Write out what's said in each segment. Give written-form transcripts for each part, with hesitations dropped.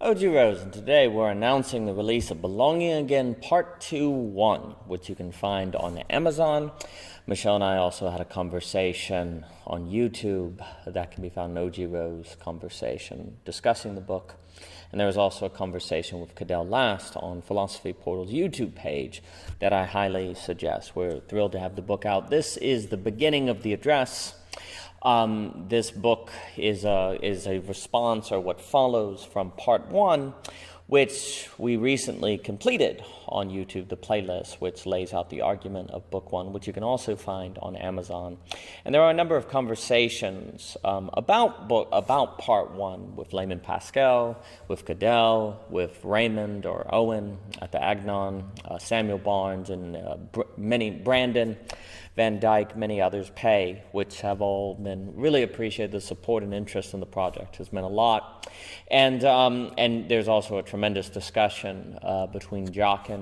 OG Rose, and today we're announcing the release of Belonging Again Part II.1, which you can find on Amazon. Michelle and I also had a conversation on YouTube that can be found in OG Rose Conversation discussing the book. And there was also a conversation with Cadell Last on Philosophy Portal's YouTube page that I highly suggest. We're thrilled to have the book out. This is the beginning of the address. This book is a response, or what follows, from part 1, which we recently completed on YouTube, the playlist, which lays out the argument of book 1, which you can also find on Amazon. And there are a number of conversations about part 1 with Layman Pascal, with Cadell, with Raymond or Owen at the Agnon, Samuel Barnes, and Brandon Van Dyke, many others, Pay, which have all been really appreciated. The support and interest in the project has meant a lot. And there's also a tremendous discussion between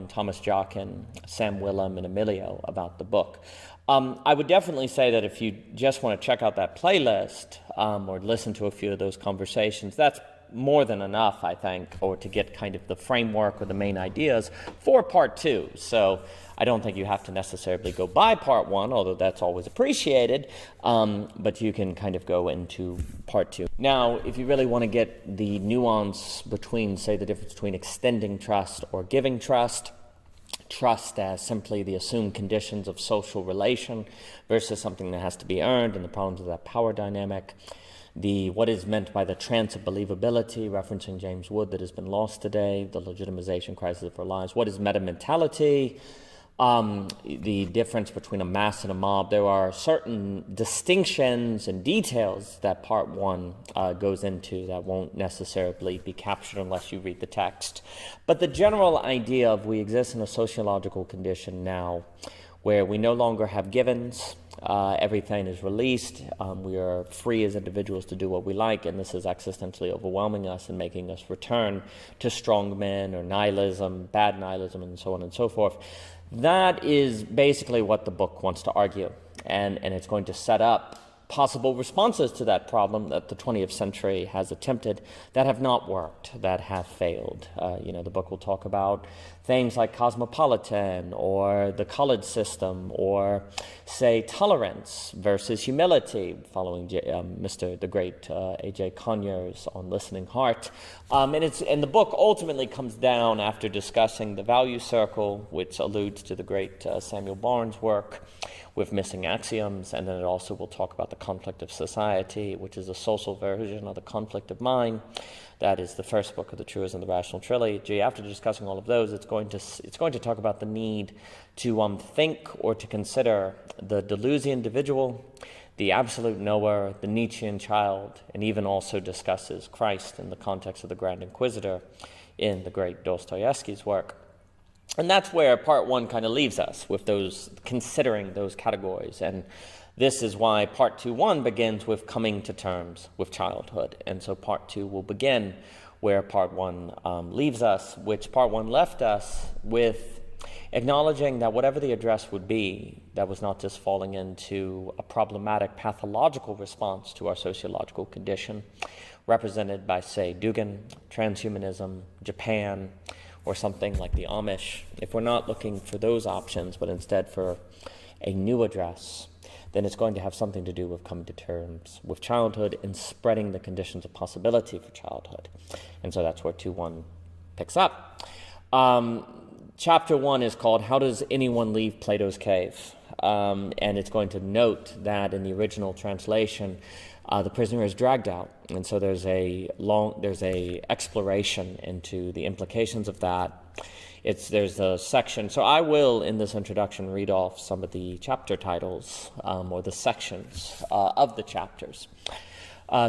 Thomas Jockin, Sam Willem, and Emilio about the book. I would definitely say that if you just want to check out that playlist or listen to a few of those conversations, that's more than enough, I think, or to get kind of the framework or the main ideas for part 2. So I don't think you have to necessarily go by part 1, although that's always appreciated, but you can kind of go into part 2. Now, if you really want to get the nuance between, say, the difference between extending trust or giving trust as simply the assumed conditions of social relation versus something that has to be earned, and the problems of that power dynamic, what is meant by the trance of believability, referencing James Wood, that has been lost today, the legitimization crisis of our lives. What is metamentality? The difference between a mass and a mob. There are certain distinctions and details that part 1 goes into that won't necessarily be captured unless you read the text. But the general idea of we exist in a sociological condition now where we no longer have givens, everything is released, we are free as individuals to do what we like, and this is existentially overwhelming us and making us return to strong men or nihilism, bad nihilism, and so on and so forth. That is basically what the book wants to argue, and it's going to set up possible responses to that problem that the 20th century has attempted that have not worked, that have failed. The book will talk about things like cosmopolitan or the college system, or say tolerance versus humility, following the great A.J. Conyers on Listening Heart. And the book ultimately comes down after discussing the value circle, which alludes to the great Samuel Barnes' work with missing axioms, and then it also will talk about the conflict of society, which is a social version of the conflict of mind. That is the first book of the Truism and the Rational trilogy. After discussing all of those, it's going to talk about the need to think or to consider the Deleuzian individual, the absolute knower, the Nietzschean child, and even also discusses Christ in the context of the Grand Inquisitor in the great Dostoevsky's work. And that's where part 1 kind of leaves us, with those, considering those categories. And this is why part 2.1 begins with coming to terms with childhood. And so part 2 will begin where part 1 leaves us, which part 1 left us with acknowledging that whatever the address would be, that was not just falling into a problematic pathological response to our sociological condition, represented by, say, Dugan, transhumanism, Japan, or something like the Amish. If we're not looking for those options, but instead for a new address, then it's going to have something to do with coming to terms with childhood and spreading the conditions of possibility for childhood. And so that's where 2.1 picks up. Chapter 1 is called How Does Anyone Leave Plato's Cave? And it's going to note that in the original translation, the prisoner is dragged out, and so there's a exploration into the implications of that. There's a section. So I will, in this introduction, read off some of the chapter titles or the sections of the chapters.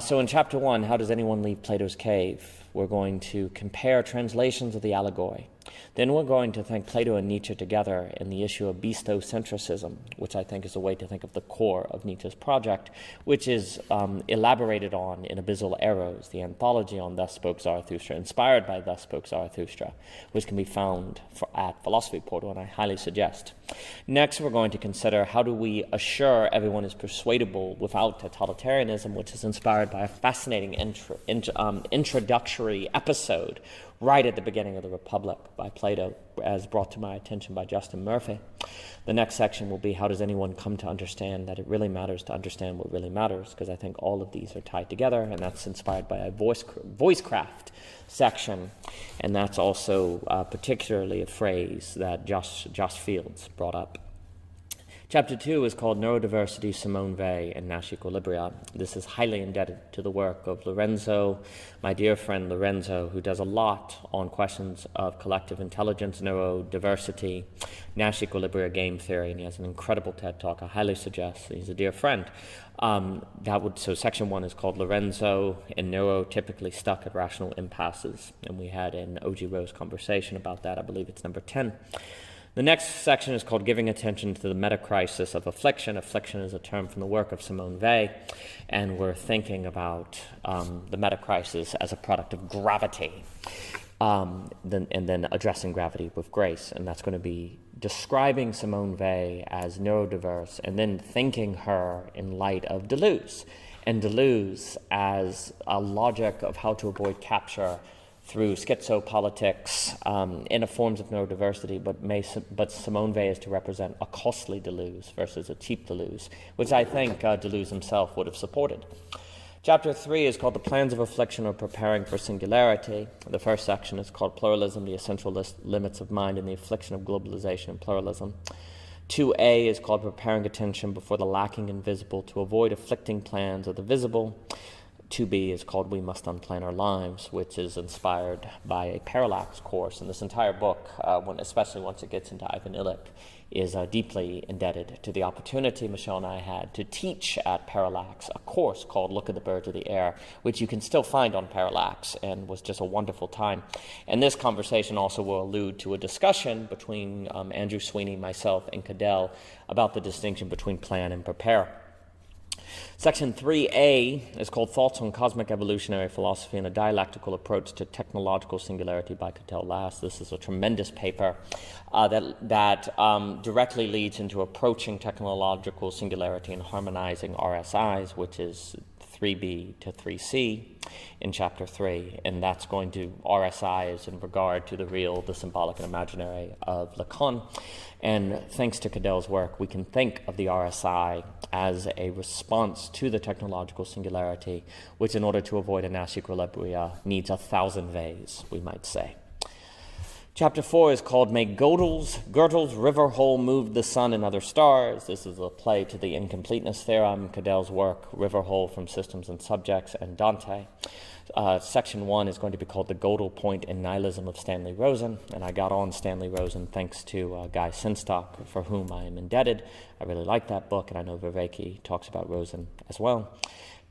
So in chapter 1, How Does Anyone Leave Plato's Cave? We're going to compare translations of the allegory. Then we're going to think Plato and Nietzsche together in the issue of beastocentrism, which I think is a way to think of the core of Nietzsche's project, which is elaborated on in Abyssal Arrows, the anthology on Thus Spoke Zarathustra, inspired by Thus Spoke Zarathustra, which can be found at Philosophy Portal, and I highly suggest Next, we're going to consider how do we assure everyone is persuadable without totalitarianism, which is inspired by a fascinating introductory episode right at the beginning of the Republic by Plato, as brought to my attention by Justin Murphy. The next section will be how does anyone come to understand that it really matters to understand what really matters, because I think all of these are tied together, and that's inspired by a voicecraft section, and that's also particularly a phrase that Josh Fields brought up. Chapter 2 is called Neurodiversity, Simone Weil, and Nash Equilibria. This is highly indebted to the work of Lorenzo, my dear friend Lorenzo, who does a lot on questions of collective intelligence, neurodiversity, Nash Equilibria game theory, and he has an incredible TED Talk I highly suggest. He's a dear friend. So section 1 is called Lorenzo and Neurotypically Stuck at Rational Impasses, and we had an O.G. Rose conversation about that. I believe it's number 10. The next section is called Giving Attention to the Meta-Crisis of Affliction. Affliction is a term from the work of Simone Weil, and we're thinking about the meta-crisis as a product of gravity, and then addressing gravity with grace. And that's going to be describing Simone Weil as neurodiverse, and then thinking her in light of Deleuze, and Deleuze as a logic of how to avoid capture through schizopolitics in a forms of neurodiversity, but Simone Weil is to represent a costly Deleuze versus a cheap Deleuze, which I think Deleuze himself would have supported. Chapter 3 is called The Plans of Affliction or Preparing for Singularity. The first section is called Pluralism, the Essential Limits of Mind and the Affliction of Globalization and Pluralism. 2a is called Preparing Attention Before the Lacking and Visible to Avoid Afflicting Plans of the Visible. 2b is called We Must Unplan Our Lives, which is inspired by a parallax course. And this entire book, especially once it gets into Ivan Illich, is deeply indebted to the opportunity Michelle and I had to teach at Parallax a course called Look at the Birds of the Air, which you can still find on Parallax, and was just a wonderful time. And this conversation also will allude to a discussion between Andrew Sweeney, myself, and Cadell about the distinction between plan and prepare. Section 3a is called Thoughts on Cosmic Evolutionary Philosophy and a Dialectical Approach to Technological Singularity by Cattell Last. This is a tremendous paper that directly leads into approaching technological singularity and harmonizing RSIs, which is 3b to 3c in chapter 3, and that's going to RSI is in regard to the real, the symbolic, and imaginary of Lacan. And thanks to Cadell's work, we can think of the RSI as a response to the technological singularity, which in order to avoid a Nash equilibria needs 1,000 ways, we might say. Chapter 4 is called May Gödel's River Hole Moved the Sun and Other Stars. This is a play to the incompleteness theorem, Cadell's work, River Hole from Systems and Subjects, and Dante. Section 1 is going to be called The Gödel Point in Nihilism of Stanley Rosen, and I got on Stanley Rosen thanks to Guy Sinstock, for whom I am indebted. I really like that book, and I know Viveki talks about Rosen as well.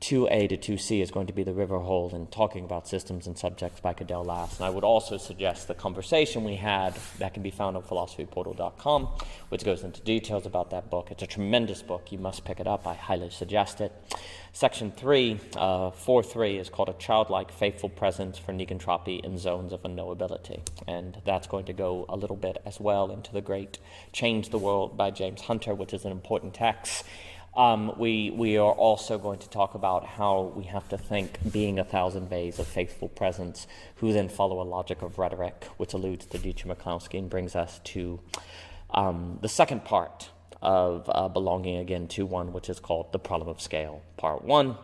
2a to 2c is going to be The River Hole and talking about systems and subjects by Cattell Last. And I would also suggest the conversation we had that can be found on philosophyportal.com, which goes into details about that book. It's a tremendous book. You must pick it up. I highly suggest it. Section 3, 4.3 is called A Childlike Faithful Presence for Negentropy in Zones of Unknowability. And that's going to go a little bit as well into the great Change the World by James Hunter, which is an important text. We are also going to talk about how we have to think being 1,000 ways of faithful presence, who then follow a logic of rhetoric, which alludes to Dietrich Maclowski and brings us to the second part of Belonging Again II.1, which is called The Problem of Scale, Part 1.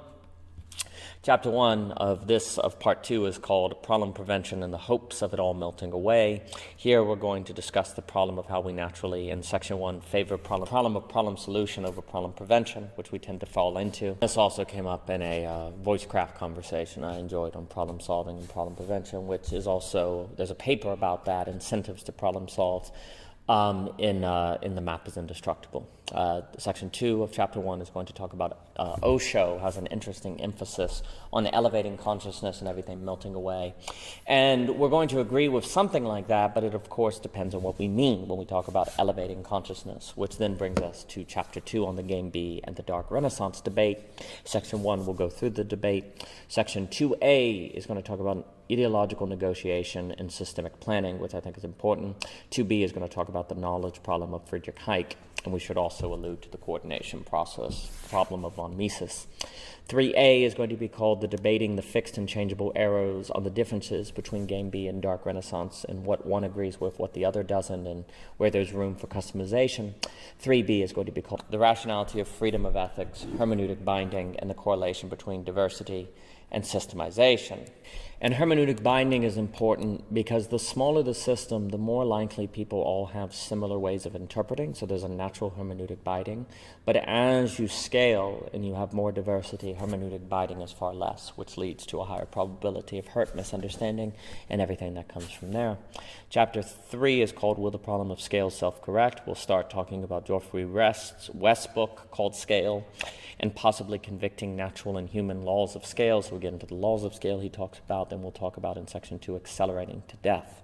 Chapter 1 of Part 2 is called Problem Prevention and the Hopes of It All Melting Away. Here we're going to discuss the problem of how we naturally, in Section 1, favor problem solution over problem prevention, which we tend to fall into. This also came up in a voicecraft conversation I enjoyed on problem solving and problem prevention, which is also, there's a paper about that, Incentives to Problem Solve, in The Map is Indestructible. Section 2 of Chapter 1 is going to talk about Osho has an interesting emphasis on elevating consciousness and everything melting away. And we're going to agree with something like that, but it of course depends on what we mean when we talk about elevating consciousness, which then brings us to Chapter 2 on the Game B and the Dark Renaissance debate. Section 1 will go through the debate. Section 2A is going to talk about ideological negotiation and systemic planning, which I think is important. 2b is going to talk about the knowledge problem of Friedrich Hayek, and we should also allude to the coordination process problem of von Mises. 3a is going to be called the debating the fixed and changeable arrows on the differences between Game B and Dark Renaissance, and what one agrees with, what the other doesn't, and where there's room for customization. 3b is going to be called the rationality of freedom of ethics, hermeneutic binding, and the correlation between diversity and systemization. And hermeneutic binding is important because the smaller the system, the more likely people all have similar ways of interpreting, so there's a natural hermeneutic binding. But as you scale and you have more diversity, hermeneutic binding is far less, which leads to a higher probability of hurt, misunderstanding, and everything that comes from there. Chapter 3 is called Will the Problem of Scale Self-Correct? We'll start talking about Geoffrey West's book called Scale, and possibly convicting natural and human laws of scale. So we'll get into the laws of scale he talks about, then we'll talk about in section 2 accelerating to death.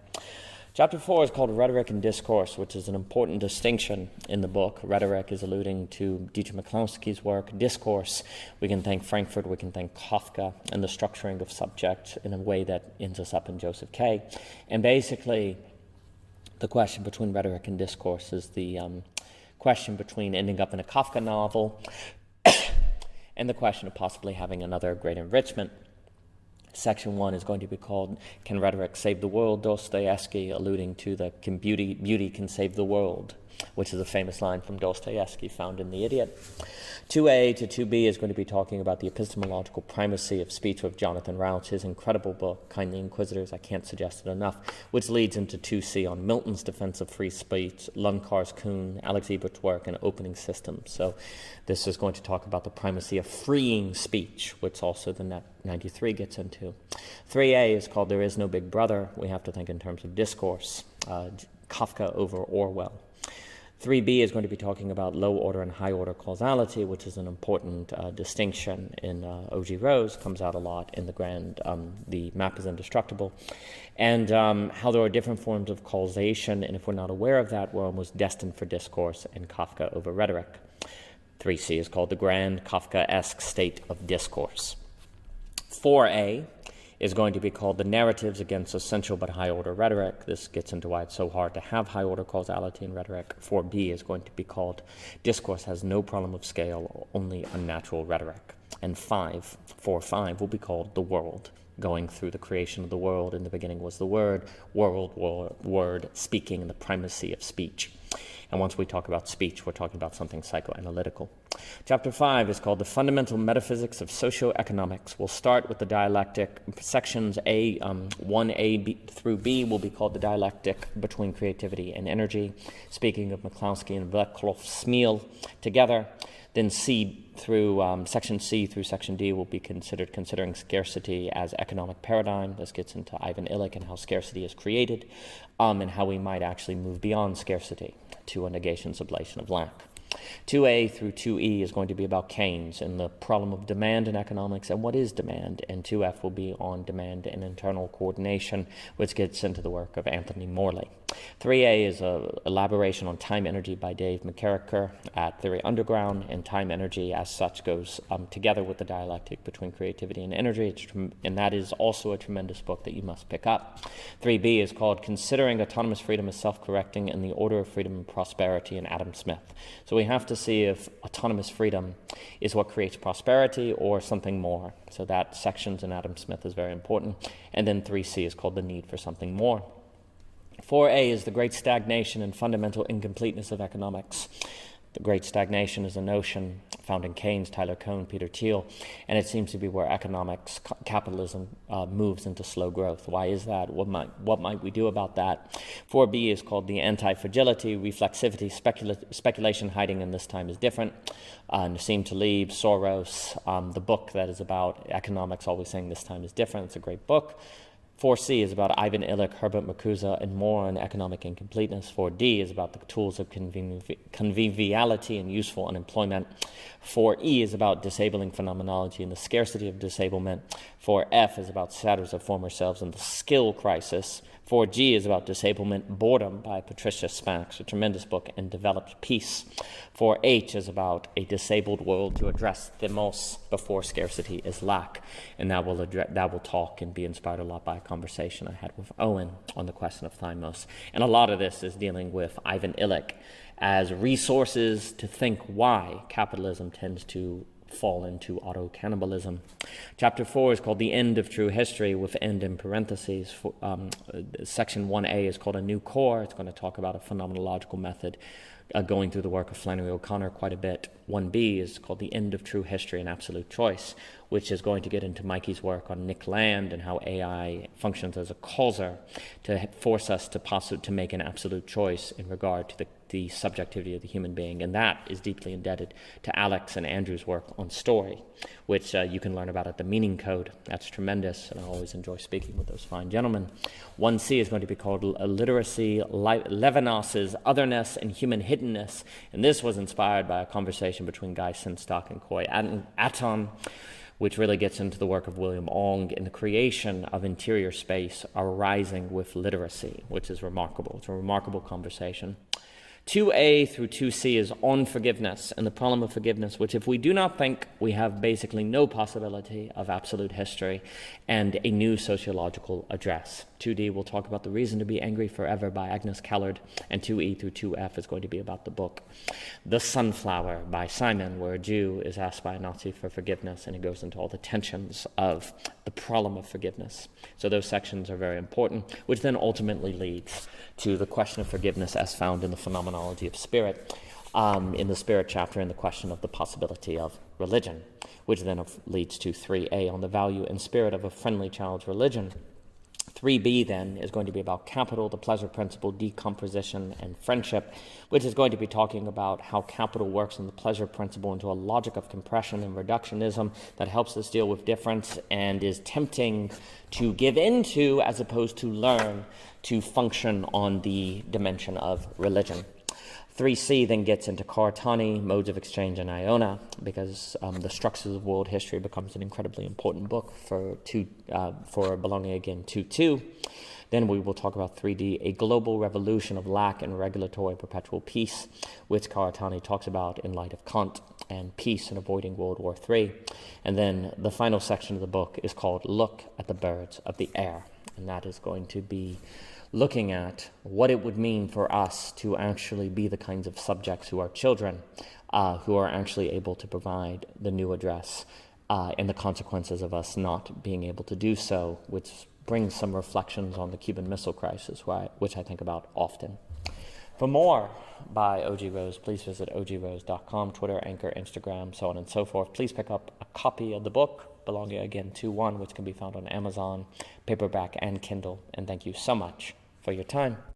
Chapter 4 is called Rhetoric and Discourse, which is an important distinction in the book. Rhetoric is alluding to Dietrich McCloskey's work. Discourse, we can thank Frankfurt, we can thank Kafka, and the structuring of subject in a way that ends us up in Joseph K. And basically, the question between rhetoric and discourse is the question between ending up in a Kafka novel and the question of possibly having another great enrichment. Section 1 is going to be called Can Rhetoric Save the World? Dostoevsky, alluding to the beauty can save the world, which is a famous line from Dostoevsky found in The Idiot. 2a to 2b is going to be talking about the epistemological primacy of speech with Jonathan Rauch, his incredible book, Kindly Inquisitors, I can't suggest it enough, which leads into 2c on Milton's defense of free speech, Lunkar's Kuhn, Alex Ebert's work, and opening systems. So this is going to talk about the primacy of freeing speech, which also the Net 93 gets into. 3a is called There Is No Big Brother. We have to think in terms of discourse, Kafka over Orwell. 3b is going to be talking about low order and high order causality, which is an important distinction in O.G. Rose, comes out a lot in The Map is Indestructible, and how there are different forms of causation, and if we're not aware of that, we're almost destined for discourse, and Kafka over rhetoric. 3c is called the grand Kafkaesque state of discourse. 4a is going to be called the narratives against essential but high-order rhetoric. This gets into why it's so hard to have high-order causality in rhetoric. 4b is going to be called discourse has no problem of scale, only unnatural rhetoric. And 4.5 will be called the world, going through the creation of the world. In the beginning was the word, word, speaking, and the primacy of speech. And once we talk about speech, we're talking about something psychoanalytical. Chapter 5 is called The Fundamental Metaphysics of Socioeconomics. We'll start with the dialectic. Sections 1a through b will be called the dialectic between creativity and energy, speaking of McCloskey and Vleclav-Smil together. Then section C through section D will be considering scarcity as economic paradigm. This gets into Ivan Illich and how scarcity is created, and how we might actually move beyond scarcity to a negation sublation of lack. 2a through 2e is going to be about Keynes and the problem of demand in economics and what is demand, and 2f will be on demand and internal coordination, which gets into the work of Anthony Morley. 3a is an elaboration on time energy by Dave McCarricker at Theory Underground, and time energy as such goes together with the dialectic between creativity and energy, and that is also a tremendous book that you must pick up. 3b is called Considering Autonomous Freedom as Self-Correcting in the Order of Freedom and Prosperity in Adam Smith. So we have to see if autonomous freedom is what creates prosperity or something more. So that sections in Adam Smith is very important. And then 3c is called The Need for Something More. 4a is the great stagnation and fundamental incompleteness of economics. The great stagnation is a notion found in Keynes, Tyler Cohn, Peter Thiel, and it seems to be where economics, capitalism moves into slow growth. Why is that? What might we do about that? 4b is called the anti-fragility, reflexivity, speculation, hiding, and this time is different. Nassim Taleb, Soros, the book that is about economics, always saying this time is different. It's a great book. 4c is about Ivan Illich, Herbert Marcuse, and more on economic incompleteness. 4d is about the tools of conviviality and useful unemployment. 4e is about disabling phenomenology and the scarcity of disablement. 4f is about shadows of former selves and the skill crisis. 4g is about disablement, boredom by Patricia Spax, a tremendous book, and developed peace. 4h is about a disabled world to address themos before scarcity is lack, and that will talk and be inspired a lot by conversation I had with Owen on the question of thymos. And a lot of this is dealing with Ivan Illich as resources to think why capitalism tends to fall into auto-cannibalism. Chapter 4 is called The End of True History, with end in parentheses. Section 1A is called A New Core. It's going to talk about a phenomenological method, going through the work of Flannery O'Connor quite a bit. 1B is called The End of True History and Absolute Choice, which is going to get into Mikey's work on Nick Land and how AI functions as a causer to force us to make an absolute choice in regard to the subjectivity of the human being. And that is deeply indebted to Alex and Andrew's work on story, which you can learn about at the Meaning Code. That's tremendous, and I always enjoy speaking with those fine gentlemen. 1C is going to be called Literacy, Levinas's Otherness and Human Hiddenness, and this was inspired by a conversation between Guy Sinstock and Koi Aton, which really gets into the work of William Ong in the creation of interior space arising with literacy, which is remarkable. It's a remarkable conversation. 2A through 2C is on forgiveness and the problem of forgiveness, which if we do not think, we have basically no possibility of absolute history and a new sociological address. 2D will talk about The Reason to Be Angry Forever by Agnes Callard, and 2E through 2F is going to be about the book The Sunflower by Simon, where a Jew is asked by a Nazi for forgiveness, and it goes into all the tensions of the problem of forgiveness. So those sections are very important, which then ultimately leads to the question of forgiveness as found in the phenomenology of spirit, in the spirit chapter, in the question of the possibility of religion, which then leads to 3A on the value and spirit of a friendly child's religion. 3B then is going to be about capital, the pleasure principle, decomposition, and friendship, which is going to be talking about how capital works in the pleasure principle into a logic of compression and reductionism that helps us deal with difference and is tempting to give into as opposed to learn to function on the dimension of religion. 3C then gets into Karatani, Modes of Exchange, and Iona, because the Structures of World History becomes an incredibly important book for belonging again 2.2. Then we will talk about 3D, A Global Revolution of Lack and Regulatory Perpetual Peace, which Karatani talks about in light of Kant and peace and avoiding World War III. And then the final section of the book is called Look at the Birds of the Air, and that is going to be looking at what it would mean for us to actually be the kinds of subjects who are children, who are actually able to provide the new address, and the consequences of us not being able to do so, which brings some reflections on the Cuban Missile Crisis, which I think about often. For more by O.G. Rose, please visit ogrose.com, Twitter, Anchor, Instagram, so on and so forth. Please pick up a copy of the book, belonging again II.1, which can be found on Amazon, paperback, and Kindle. And thank you so much for your time.